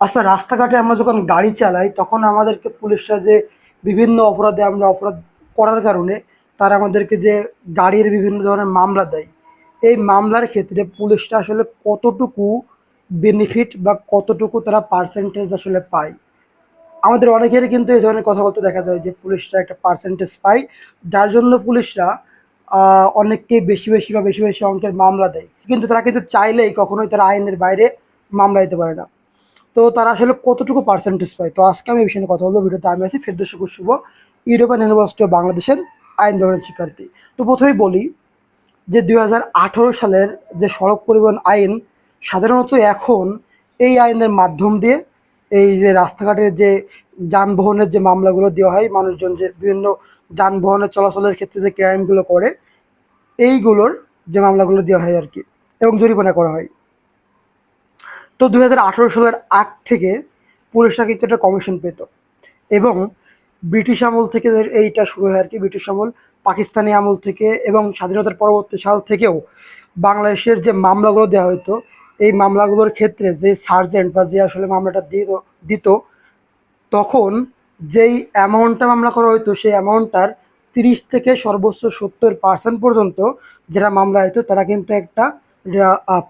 আচ্ছা, রাস্তাঘাটে আমরা যখন গাড়ি চালাই তখন আমাদেরকে পুলিশরা যে বিভিন্ন অপরাধে আমরা অপরাধ করার কারণে তারা আমাদেরকে যে গাড়ির বিভিন্ন ধরনের মামলা দেয়। এই মামলার ক্ষেত্রে পুলিশরা আসলে কতটুকু বেনিফিট বা কতটুকু তারা পার্সেন্টেজ আসলে পায়? আমাদের অনেকেরই কিন্তু এই ধরনের কথা বলতে দেখা যায় যে পুলিশরা একটা পার্সেন্টেজ পায়, যার জন্য পুলিশরা অনেককে বেশি বেশি বা বেশি বেশি অঙ্কের মামলা দেয়, কিন্তু তারা কিন্তু চাইলেই কখনোই তারা আইনের বাইরে মামলা দিতে পারে না। তো তারা আসলে কতটুকু পার্সেন্টেজ পায়, তো আজকে আমি এই বিষয়ে কথা বলবো। ভিডিওতে আমি আছি ফেরদৌস শুভ, ইউরোপিয়ান ইউনিভার্সিটি অফ বাংলাদেশের আইন বিভাগের শিক্ষার্থী। তো প্রথমেই বলি যে 2018 সালের যে সড়ক পরিবহন আইন, সাধারণত এখন এই আইনের মাধ্যম দিয়ে এই যে রাস্তাঘাটের যে যানবাহনের যে মামলাগুলো দেওয়া হয়, মানুষজন যে বিভিন্ন যানবাহনের চলাচলের ক্ষেত্রে যে ক্রাইমগুলো করে, এইগুলোর যে মামলাগুলো দেওয়া হয় আর কি, এবং জরিমানা করা হয়। তো 2018 সালের আগ থেকে পুলিশরা কিন্তু একটা কমিশন পেত, এবং ব্রিটিশ আমল থেকে এইটা শুরু হয় আর কি। ব্রিটিশ আমল, পাকিস্তানি আমল থেকে এবং স্বাধীনতার পরবর্তী সাল থেকেও বাংলাদেশের যে মামলাগুলো দেওয়া হতো, এই মামলাগুলোর ক্ষেত্রে যে সার্জেন্ট বা যে আসলে মামলাটা দিত, তখন যেই অ্যামাউন্টটা মামলা করা হতো সেই অ্যামাউন্টটার 30 থেকে সর্বোচ্চ 70% পর্যন্ত যারা মামলা হতো তারা কিন্তু একটা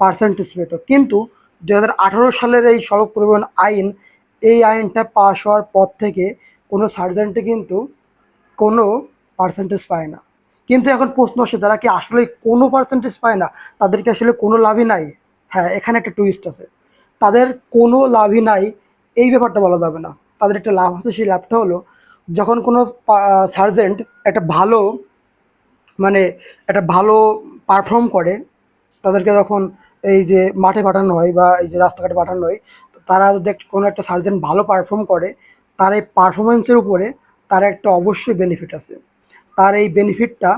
পার্সেন্টেজ পেত। কিন্তু 2018 সালের এই সড়ক পরিবহন আইন, এই আইনটা পাশ হওয়ার পর থেকে কোনো সার্জেন্টে কিন্তু কোনো পার্সেন্টেজ পায় না। কিন্তু এখন প্রশ্ন আসে, তারা কি আসলে কোনো পার্সেন্টেজ পায় না? তাদেরকে আসলে কোনো লাভই নাই? হ্যাঁ, এখানে একটা টুইস্ট আছে। তাদের কোনো লাভই নাই এই ব্যাপারটা বলা যাবে না। তাদের একটা লাভ আছে, সেই লাভটা হলো যখন কোনো সার্জেন্ট একটা ভালো, মানে একটা ভালো পারফর্ম করে, তাদেরকে যখন এই যে মাঠে পাঠানো হয় বা এই যে রাস্তাঘাটে পাঠানো হয়, তারা যদি কোনো একটা সার্জেন্ট ভালো পারফর্ম করে, তার এই পারফরমেন্সের উপরে তার একটা অবশ্যই বেনিফিট আছে। তার এই বেনিফিটটা,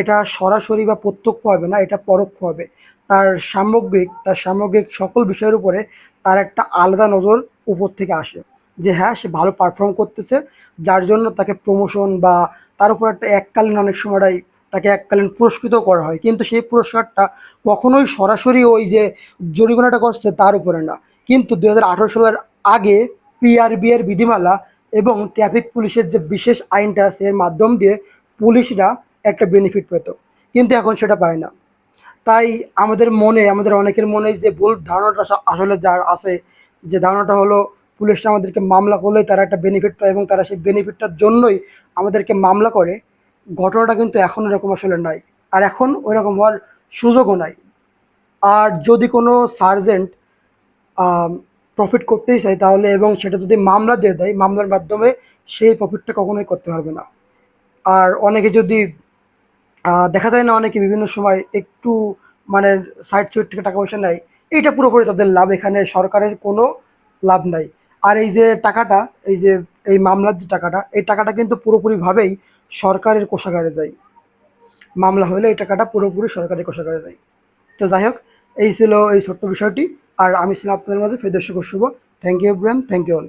এটা সরাসরি বা প্রত্যক্ষ হবে না, এটা পরোক্ষ হবে। তার সামগ্রিক সকল বিষয়ের উপরে তার একটা আলাদা নজর উপর থেকে আসে, যে হ্যাঁ, সে ভালো পারফর্ম করতেছে, যার জন্য তাকে প্রমোশন বা তার উপর একটা এককালীন, অনেক সময়টাই তাকে এককালীন পুরস্কৃত করা হয়। কিন্তু সেই পুরস্কারটা কখনোই সরাসরি ওই যে জরিমানাটা করছে তার উপরে না। কিন্তু 2018 সালের আগে পিআরবি এর বিধিমালা এবং ট্রাফিক পুলিশের যে বিশেষ আইনটা আছে, এর মাধ্যম দিয়ে পুলিশরা একটা বেনিফিট পেত, কিন্তু এখন সেটা পায় না। তাই আমাদের অনেকের মনে যে ভুল ধারণাটা আসলে যার আছে, যে ধারণাটা হলো পুলিশরা আমাদেরকে মামলা করলেই তারা একটা বেনিফিট পায় এবং তারা সেই বেনিফিটটার জন্যই আমাদেরকে মামলা করে। ঘটনাটা কিন্তু এখন এরকম আসলে নাই, আর এখন ওইরকম হওয়ার সুযোগও নাই। আর যদি কোনো সার্জেন্ট প্রফিট করতেই চায় তাহলে, এবং সেটা যদি মামলা দিয়ে দেয়, মামলার মাধ্যমে সেই প্রফিটটা কখনোই করতে পারবে না। আর অনেকে যদি দেখা যায় না, অনেকে বিভিন্ন সময় একটু মানে সাইড সুইড থেকে টাকা পয়সা নেয়, এইটা পুরোপুরি তাদের লাভ, এখানে সরকারের কোনো লাভ নাই। আর এই যে টাকাটা, এই যে এই মামলার যে টাকাটা, এই টাকাটা কিন্তু পুরোপুরিভাবেই সরকারের কোষাগারে যায়। মামলা হলে এই টাকাটা পুরোপুরি সরকারের কোষাগারে যায়। তো যাই হোক, এই ছিল এই ছোট্ট বিষয়টি। আর আমি ছিলাম আপনাদের মাঝে Ferdous Shuvo. Thank you brain, thank you all.